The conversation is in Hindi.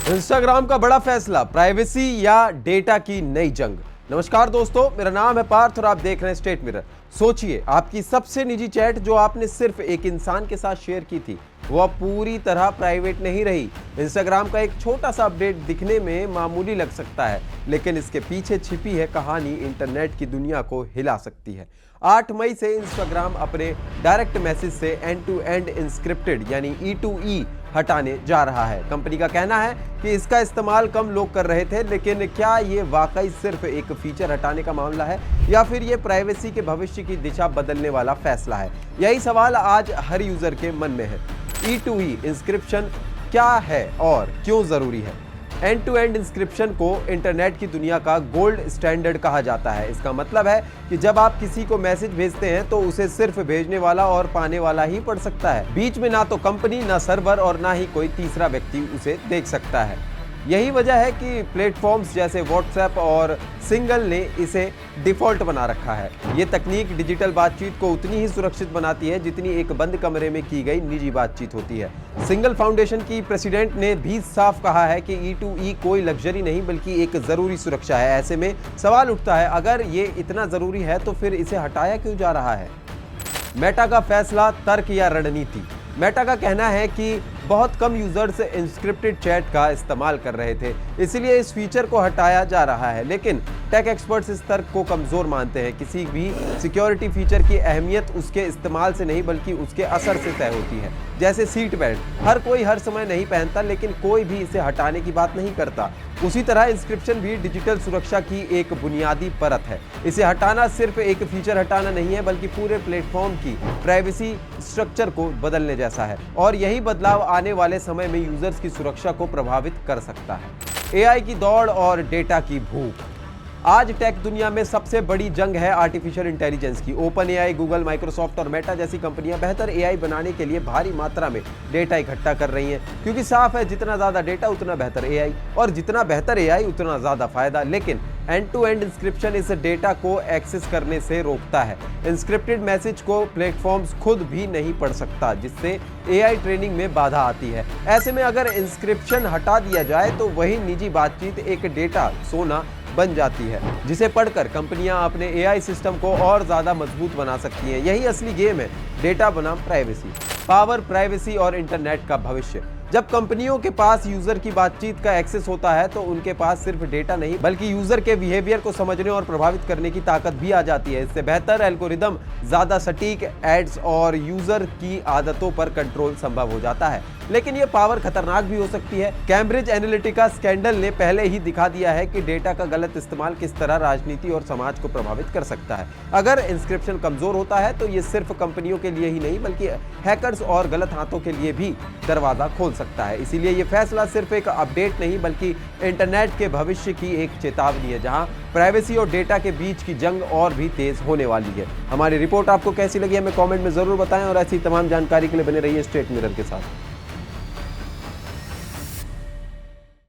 इंस्टाग्राम का बड़ा फैसला, प्राइवेसी या डेटा की नई जंग। नमस्कार दोस्तों, मेरा नाम है पार्थ और आप देख रहे हैं स्टेट मिरर। सोचिए, आपकी सबसे निजी चैट जो आपने सिर्फ एक इंसान के साथ शेयर की थी, वो अब पूरी तरह प्राइवेट नहीं रही। इंस्टाग्राम का एक छोटा सा अपडेट दिखने में मामूली लग सकता है, लेकिन इसके पीछे छिपी है कहानी इंटरनेट की दुनिया को हिला सकती है। 8 मई से इंस्टाग्राम अपने डायरेक्ट मैसेज से एंड टू एंड इंस्क्रिप्टेड यानी E2E हटाने जा रहा है। कंपनी का कहना है कि इसका इस्तेमाल कम लोग कर रहे थे, लेकिन क्या ये वाकई सिर्फ एक फीचर हटाने का मामला है या फिर ये प्राइवेसी के भविष्य की दिशा बदलने वाला फैसला है? यही सवाल आज हर यूजर के मन में है। E2E इंस्क्रिप्शन क्या है और क्यों जरूरी है? एंड टू एंड इंस्क्रिप्शन को इंटरनेट की दुनिया का गोल्ड स्टैंडर्ड कहा जाता है। इसका मतलब है कि जब आप किसी को मैसेज भेजते हैं तो उसे सिर्फ भेजने वाला और पाने वाला ही पढ़ सकता है। बीच में ना तो कंपनी, ना सर्वर और ना ही कोई तीसरा व्यक्ति उसे देख सकता है। यही वजह है कि प्लेटफॉर्म्स जैसे व्हाट्सएप और सिंगल ने इसे डिफॉल्ट बना रखा है। ये तकनीक डिजिटल बातचीत को उतनी ही सुरक्षित बनाती है जितनी एक बंद कमरे में की गई निजी बातचीत होती है। सिंगल फाउंडेशन की प्रेसिडेंट ने भी साफ कहा है कि E2E कोई लग्जरी नहीं बल्कि एक जरूरी सुरक्षा है। ऐसे में सवाल उठता है, अगर ये इतना जरूरी है तो फिर इसे हटाया क्यों जा रहा है? मेटा का फैसला, तर्क या रणनीति? मेटा का कहना है कि बहुत कम यूजर्स इंस्क्रिप्टेड चैट का इस्तेमाल कर रहे थे, इसलिए इस फीचर को हटाया जा रहा है। लेकिन टेक एक्सपर्ट्स इस तर्क को कमजोर मानते हैं। किसी भी सिक्योरिटी फीचर की अहमियत उसके इस्तेमाल से नहीं बल्कि उसके असर से तय होती है। जैसे सीट बेल्ट, हर कोई हर समय नहीं पहनता, लेकिन कोई भी इसे हटाने की बात नहीं करता। उसी तरह इंस्क्रिप्शन भी डिजिटल सुरक्षा की एक बुनियादी परत है। इसे हटाना सिर्फ एक फीचर हटाना नहीं है बल्कि पूरे प्लेटफॉर्म की प्राइवेसी स्ट्रक्चर को बदलने जैसा है, और यही बदलाव आने वाले समय में यूजर्स की सुरक्षा को प्रभावित कर सकता है। AI की दौड़ और डेटा की भूख। आज टेक दुनिया में सबसे बड़ी जंग है आर्टिफिशियल इंटेलिजेंस की। ओपन AI, गूगल, माइक्रोसॉफ्ट और मेटा जैसी कंपनियां बेहतर AI बनाने के लिए भारी मात्रा में डेटा इकट्ठा कर रही हैं, क्योंकि साफ है जितना ज्यादा डेटा उतना बेहतर AI, और जितना बेहतर AI उतना ज्यादा फायदा। लेकिन एंड टू एंड इंस्क्रिप्शन इस डेटा को एक्सेस करने से रोकता है। इंस्क्रिप्टेड मैसेज को प्लेटफॉर्म्स खुद भी नहीं पढ़ सकता, जिससे AI ट्रेनिंग में बाधा आती है। ऐसे में अगर इंस्क्रिप्शन हटा दिया जाए तो वही निजी बातचीत एक डेटा सोना बन जाती है, जिसे पढ़कर कंपनियां अपने AI सिस्टम को और ज्यादा मजबूत बना सकती हैं। यही असली गेम है, डेटा बनाम प्राइवेसी। पावर, प्राइवेसी और इंटरनेट का भविष्य। जब कंपनियों के पास यूजर की बातचीत का एक्सेस होता है तो उनके पास सिर्फ डेटा नहीं बल्कि यूजर के बिहेवियर को समझने और प्रभावित करने की ताकत भी आ जाती है। इससे बेहतर एल्गोरिदम, ज्यादा सटीक एड्स और यूजर की आदतों पर कंट्रोल संभव हो जाता है। लेकिन ये पावर खतरनाक भी हो सकती है। कैम्ब्रिज एनालिटिका स्कैंडल ने पहले ही दिखा दिया है कि डेटा का गलत इस्तेमाल किस तरह राजनीति और समाज को प्रभावित कर सकता है। अगर इंस्क्रिप्शन कमजोर होता है तो ये सिर्फ कंपनियों के लिए ही नहीं बल्कि हैकर्स और गलत हाथों के लिए भी दरवाजा खोल सकता है। इसीलिए ये फैसला सिर्फ एक अपडेट नहीं बल्कि इंटरनेट के भविष्य की एक चेतावनी है, जहां प्राइवेसी और डेटा के बीच की जंग और भी तेज होने वाली है। हमारी रिपोर्ट आपको कैसी लगी हमें कमेंट में जरूर बताएं, और ऐसी तमाम जानकारी के लिए बने रहिए स्टेट मिरर के साथ।